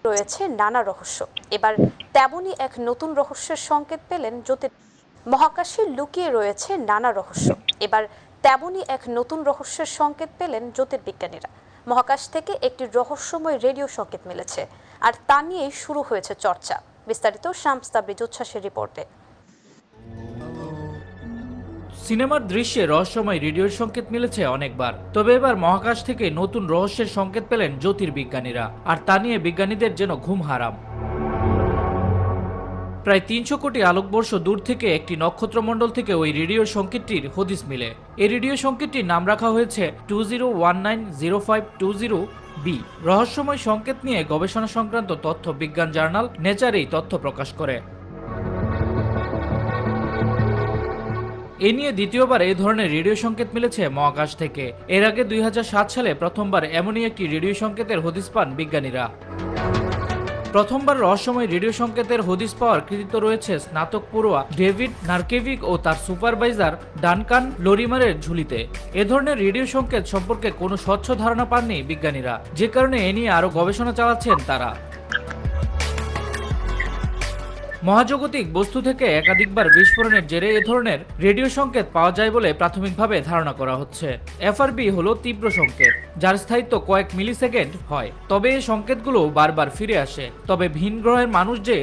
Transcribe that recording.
রয়েছে নানা রহস্য। এবার তেমনই এক নতুন রহস্যের সংকেত পেলেন মহাকাশে লুকিয়ে রয়েছে নানা রহস্য। এবার তেমনই এক নতুন রহস্যের সংকেত পেলেন জ্যোতির্বিজ্ঞানীরা। মহাকাশ থেকে একটি রহস্যময় রেডিও সংকেত মিলেছে, আর তা নিয়েই শুরু হয়েছে চর্চা। বিস্তারিত শামস তাবরিজ উচ্ছ্বাসের রিপোর্টে। সিনেমার দৃশ্যে রহস্যময় রেডিওর সংকেত মিলেছে অনেকবার, তবে এবার মহাকাশ থেকে নতুন রহস্যের সংকেত পেলেন জ্যোতির্বিজ্ঞানীরা, আর তা নিয়ে বিজ্ঞানীদের যেন ঘুম হারাম। প্রায় 300 কোটি আলোকবর্ষ দূর থেকে একটি নক্ষত্রমণ্ডল থেকে ওই রেডিও সংকেতটির হদিস মিলে। এই রেডিও সংকেতটির নাম রাখা হয়েছে 20190520B। রহস্যময় সংকেত নিয়ে গবেষণা সংক্রান্ত তথ্য বিজ্ঞান জার্নাল নেচার এই তথ্য প্রকাশ করে। এ নিয়ে দ্বিতীয়বার এই ধরনের রেডিও সংকেত মিলেছে মহাকাশ থেকে। এর আগে 2007 সালে প্রথমবার এমনই একটি রেডিও সংকেতের হদিস পান বিজ্ঞানীরা। প্রথমবার রহস্যময় রেডিও সংকেতের হদিস পাওয়ার কৃতিত্ব রয়েছে স্নাতক পড়ুয়া ডেভিড নারকেভিক ও তার সুপারভাইজার ডানকান লোরিমারের ঝুলিতে। এ ধরনের রেডিও সংকেত সম্পর্কে কোনো স্বচ্ছ ধারণা পাননি বিজ্ঞানীরা, যে কারণে এ নিয়ে আরও গবেষণা চালাচ্ছেন তারা। মহাজাগতিক বস্তু থেকে একাধিকবার বিস্ফোরণের জেরে এ ধরনের রেডিও সংকেত পাওয়া যায় বলে প্রাথমিকভাবে ধারণা করা হচ্ছে। এফআরবি হলো তীব্র সংকেত, যার স্থায়িত্ব কয়েক মিলিসেকেন্ড হয়, তবে এই সংকেতগুলো বারবার ফিরে আসে। তবে ভিন গ্রহের মানুষ যে